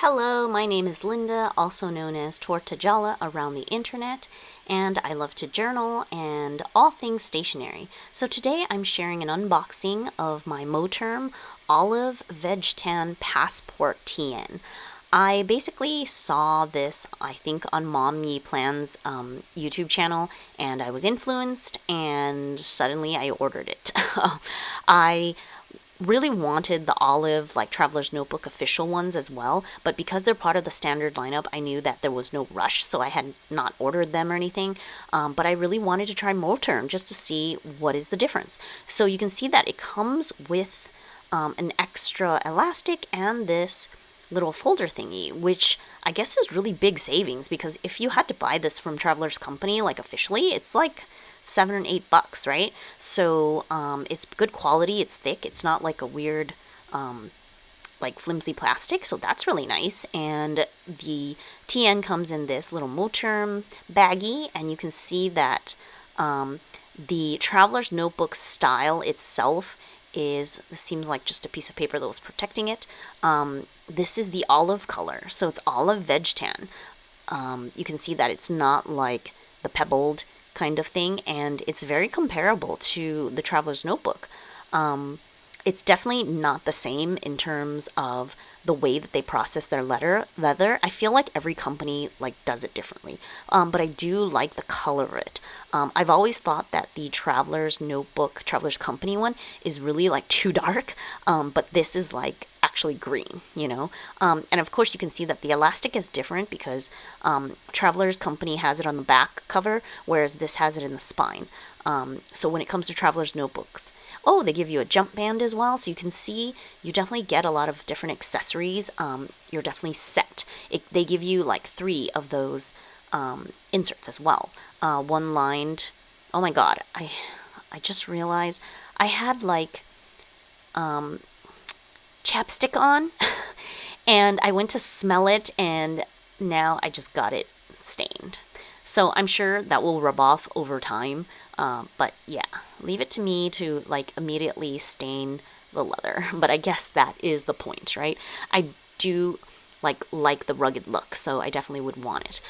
Hello, my name is Linda, also known as Tortagialla around the internet, and I love to journal and all things stationery. So today I'm sharing an unboxing of my Moterm Olive Veg Tan Passport TN. I basically saw this, I think, on Mom Ye Plan's YouTube channel, and I was influenced, and suddenly I ordered it. I really wanted the Olive, like Traveler's Notebook official ones as well, but because they're part of the standard lineup, I knew that there was no rush, so I had not ordered them or anything. But I really wanted to try Moterm just to see what is the difference. So you can see that it comes with an extra elastic and this little folder thingy, which I guess is really big savings, because if you had to buy this from Traveler's Company, like officially, it's like $7 or $8, right? So it's good quality, it's thick, it's not like a weird like flimsy plastic, so that's really nice. And the TN comes in this little Moterm baggie, and you can see that the Traveler's Notebook style itself is, this seems like just a piece of paper that was protecting it. This is the olive color, so it's olive veg tan. You can see that it's not like the pebbled kind of thing, and it's very comparable to the Traveler's Notebook. It's definitely not the same in terms of the way that they process their leather. I feel like every company like does it differently, but I do like the color of it. I've always thought that the Traveler's Notebook, Traveler's Company one is really like too dark, but this is like actually green, you know. And of course you can see that the elastic is different because Traveler's Company has it on the back cover, whereas this has it in the spine. So when it comes to Traveler's Notebooks, oh, they give you a jump band as well, so you can see you definitely get a lot of different accessories. You're definitely set. They give you like 3 of those inserts as well. One lined. Oh my god, I just realized I had like chapstick on and I went to smell it, and now I just got it stained. So I'm sure that will rub off over time. But yeah, leave it to me to like immediately stain the leather. But I guess that is the point, right? I do like the rugged look, so I definitely would want it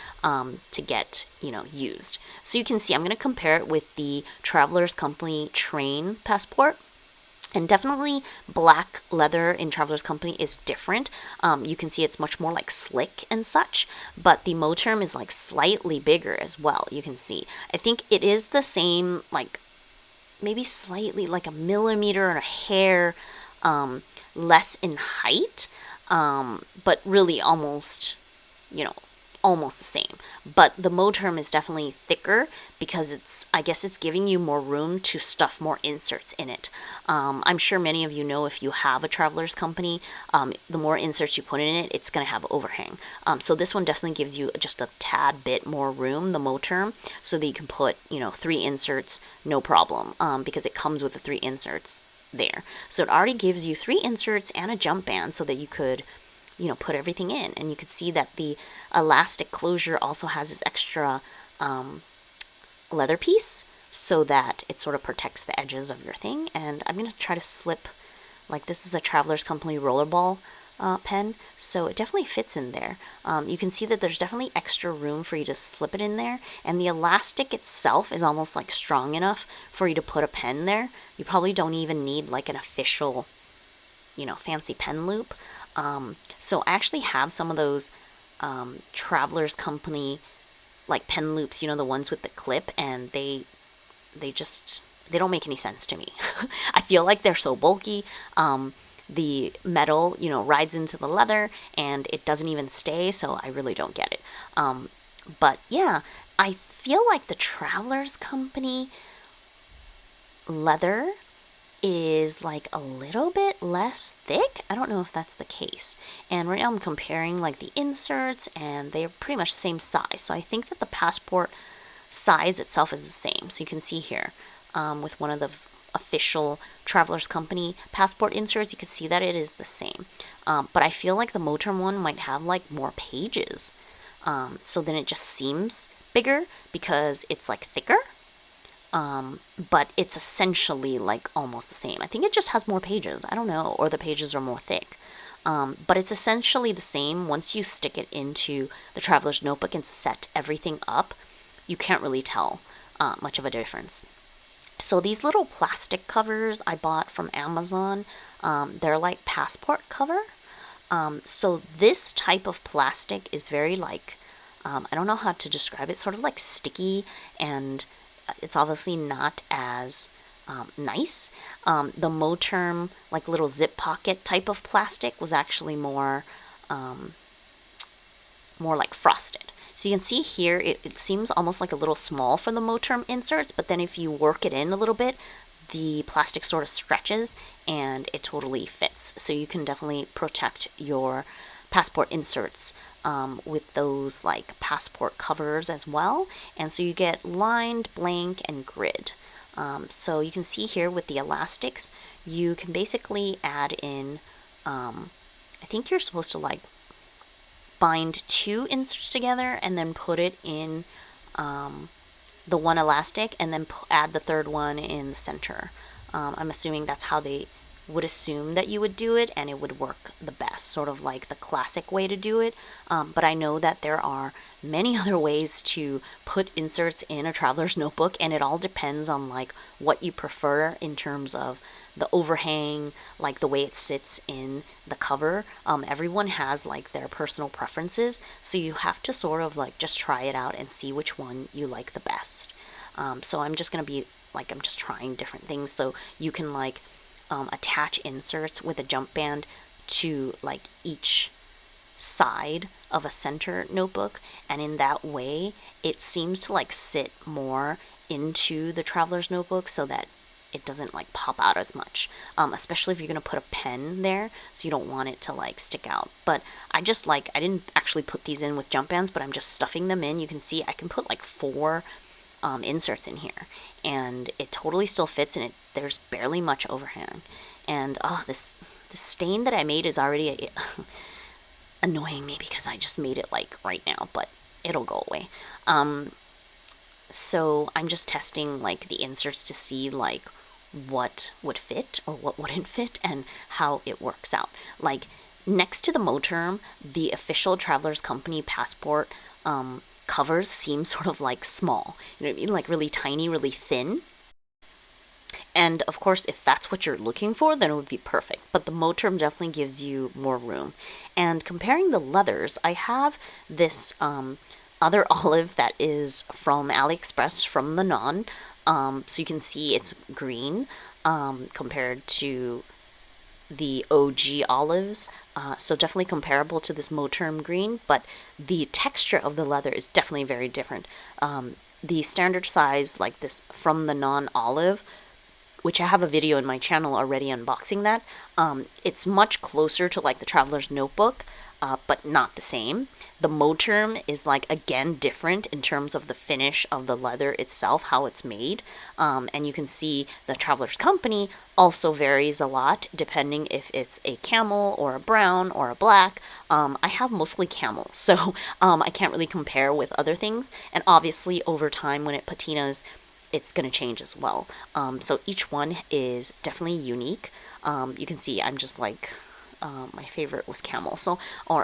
to get, used. So you can see I'm going to compare it with the Traveler's Company Train Passport. And definitely black leather in Traveler's Company is different. You can see it's much more like slick and such, but the Moterm is like slightly bigger as well. You can see. I think it is the same, like maybe slightly like a millimeter and a hair less in height, but really almost, almost the same. But the Moterm is definitely thicker because I guess it's giving you more room to stuff more inserts in it. I'm sure many of you know, if you have a Traveler's Company, the more inserts you put in it, it's going to have overhang. So this one definitely gives you just a tad bit more room, the Moterm, so that you can put, 3 inserts, no problem, because it comes with the 3 inserts there. So it already gives you 3 inserts and a jump band so that you could put everything in. And you can see that the elastic closure also has this extra leather piece so that it sort of protects the edges of your thing. And I'm going to try to slip, like this is a Traveler's Company rollerball pen, so it definitely fits in there. You can see that there's definitely extra room for you to slip it in there, and the elastic itself is almost like strong enough for you to put a pen there. You probably don't even need like an official, fancy pen loop. So I actually have some of those Traveler's Company like pen loops, the ones with the clip, and they don't make any sense to me. I feel like they're so bulky. The metal, rides into the leather and it doesn't even stay, so I really don't get it. But yeah, I feel like the Traveler's Company leather is like a little bit less thick. I don't know if that's the case. And right now I'm comparing like the inserts, and they're pretty much the same size. So I think that the passport size itself is the same. So you can see here with one of the official Traveler's Company passport inserts, you can see that it is the same. But I feel like the Moterm one might have like more pages. So then it just seems bigger because it's like thicker. But it's essentially like almost the same. I think it just has more pages. I don't know, or the pages are more thick. but it's essentially the same. Once you stick it into the traveler's notebook and set everything up, you can't really tell much of a difference. So these little plastic covers I bought from Amazon, they're like passport cover. So this type of plastic is very like, I don't know how to describe it, sort of like sticky, and it's obviously not as nice. The Moterm like little zip pocket type of plastic was actually more like frosted. So you can see here, it seems almost like a little small for the Moterm inserts, but then if you work it in a little bit, the plastic sort of stretches and it totally fits. So you can definitely protect your passport inserts with those like passport covers as well. And so you get lined, blank, and grid. So you can see here with the elastics, you can basically add in, I think you're supposed to like bind 2 inserts together and then put it in the one elastic and then add the third one in the center. I'm assuming that's how they would assume that you would do it, and it would work the best, sort of like the classic way to do it. But I know that there are many other ways to put inserts in a traveler's notebook, and it all depends on like what you prefer in terms of the overhang, like the way it sits in the cover. Everyone has like their personal preferences, so you have to sort of like just try it out and see which one you like the best. So I'm just gonna be like, I'm just trying different things, so you can like attach inserts with a jump band to like each side of a center notebook, and in that way it seems to like sit more into the traveler's notebook so that it doesn't like pop out as much, especially if you're gonna put a pen there, so you don't want it to like stick out. But I didn't actually put these in with jump bands, but I'm just stuffing them in. You can see I can put like 4 inserts in here, and it totally still fits, and there's barely much overhang. And this stain that I made is already annoying me because I just made it like right now, but it'll go away. So I'm just testing like the inserts to see like what would fit or what wouldn't fit and how it works out. Like next to the Moterm, the official Traveler's Company passport covers seem sort of like small, you know what I mean, like really tiny, really thin. And of course, if that's what you're looking for, then it would be perfect. But the Moterm definitely gives you more room. And comparing the leathers, I have this other olive that is from AliExpress from the Non. So you can see it's green compared to the OG olives. So definitely comparable to this Moterm green, but the texture of the leather is definitely very different. The standard size, like this from the Non olive, which I have a video in my channel already unboxing that, it's much closer to like the Traveler's Notebook, but not the same. The Moterm is like, again, different in terms of the finish of the leather itself, how it's made. And you can see the Traveler's Company also varies a lot depending if it's a camel or a brown or a black. I have mostly camel, so I can't really compare with other things. And obviously over time when it patinas, it's going to change as well. So each one is definitely unique. You can see I'm just like, my favorite was camel,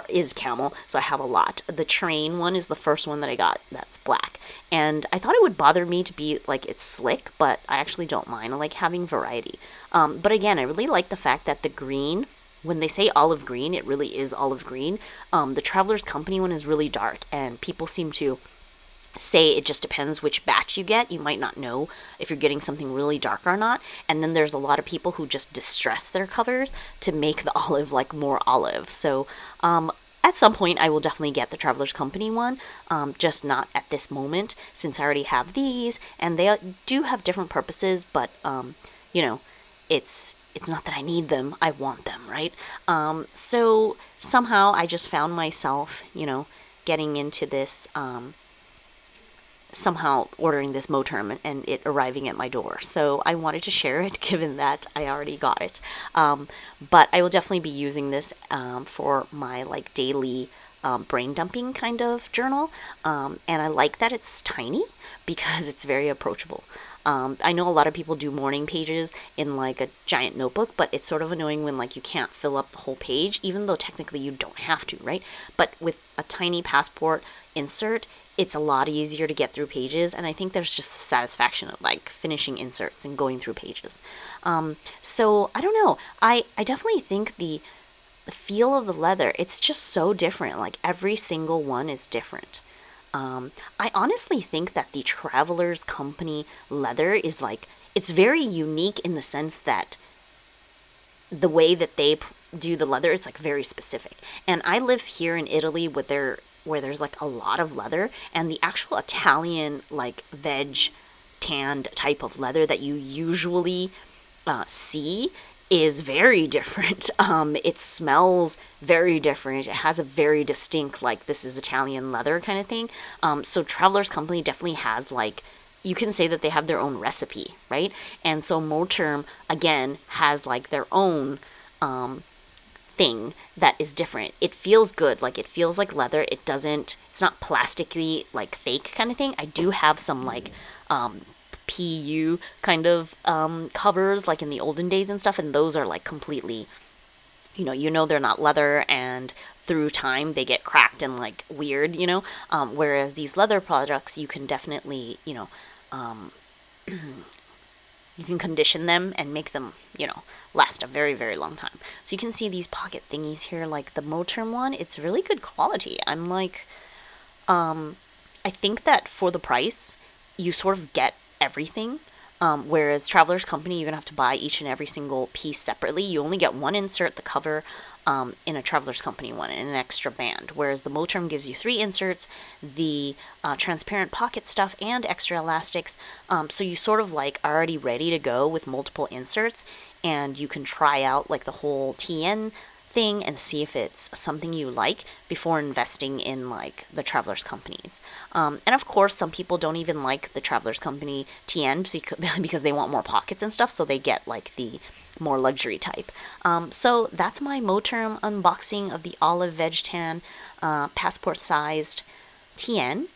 is camel, so I have a lot. The train one is the first one that I got that's black, and I thought it would bother me to be like it's slick, but I actually don't mind. I like having variety. But again, I really like the fact that the green, when they say olive green, it really is olive green. The Traveler's Company one is really dark, and people seem to say it just depends which batch you get. You might not know if you're getting something really dark or not. And then there's a lot of people who just distress their covers to make the olive like more olive. So at some point I will definitely get the Traveler's Company one, just not at this moment since I already have these, and they do have different purposes, but you know, it's not that I need them, I want them, right? So somehow I just found myself, you know, getting into this, somehow ordering this Moterm and it arriving at my door. So I wanted to share it given that I already got it. But I will definitely be using this for my like daily brain dumping kind of journal. And I like that it's tiny because it's very approachable. I know a lot of people do morning pages in like a giant notebook, but it's sort of annoying when like you can't fill up the whole page, even though technically you don't have to, right? But with a tiny passport insert, it's a lot easier to get through pages, and I think there's just the satisfaction of like finishing inserts and going through pages. So I don't know. I definitely think the feel of the leather, it's just so different. Like every single one is different. I honestly think that the Travelers Company leather is like, it's very unique in the sense that the way that they do the leather is like very specific. And I live here in Italy where there's like a lot of leather, and the actual Italian like veg tanned type of leather that you usually see is very different. It smells very different. It has a very distinct, like, this is Italian leather kind of thing. So Travelers Company definitely has, like, you can say that they have their own recipe, right? And so Moterm, again, has, like, their own thing that is different. It feels good. Like, it feels like leather. It's not plasticky, like, fake kind of thing. I do have some, like, PU kind of covers like in the olden days and stuff, and those are like completely, they're not leather, and through time they get cracked and like weird, whereas these leather products, you can definitely, you can condition them and make them, last a very, very long time. So you can see these pocket thingies here, like the Moterm one, it's really good quality. I'm like, I think that for the price, you sort of get everything. Whereas Travelers Company, you're going to have to buy each and every single piece separately. You only get one insert, the cover, in a Travelers Company one, and an extra band. Whereas the Moterm gives you 3 inserts, the transparent pocket stuff, and extra elastics. So you sort of like are already ready to go with multiple inserts, and you can try out like the whole TN thing and see if it's something you like before investing in like the Travelers Companies. And of course, some people don't even like the Travelers Company TN because they want more pockets and stuff, so they get like the more luxury type. So that's my Moterm unboxing of the olive veg tan passport sized TN.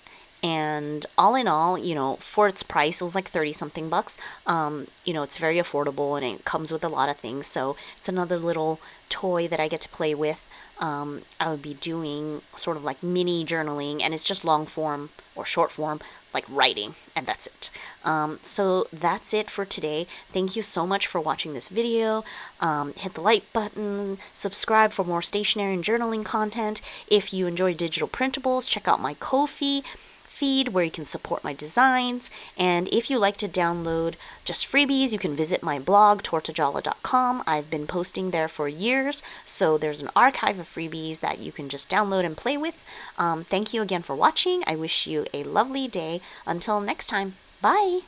And all in all, for its price, it was like 30 something bucks. It's very affordable, and it comes with a lot of things. So it's another little toy that I get to play with. I would be doing sort of like mini journaling, and it's just long form or short form, like writing, and that's it. So that's it for today. Thank you so much for watching this video. Hit the like button, subscribe for more stationery and journaling content. If you enjoy digital printables, check out my Ko-fi feed where you can support my designs. And if you like to download just freebies, you can visit my blog, tortagialla.com. I've been posting there for years, so there's an archive of freebies that you can just download and play with. Thank you again for watching. I wish you a lovely day. Until next time, bye!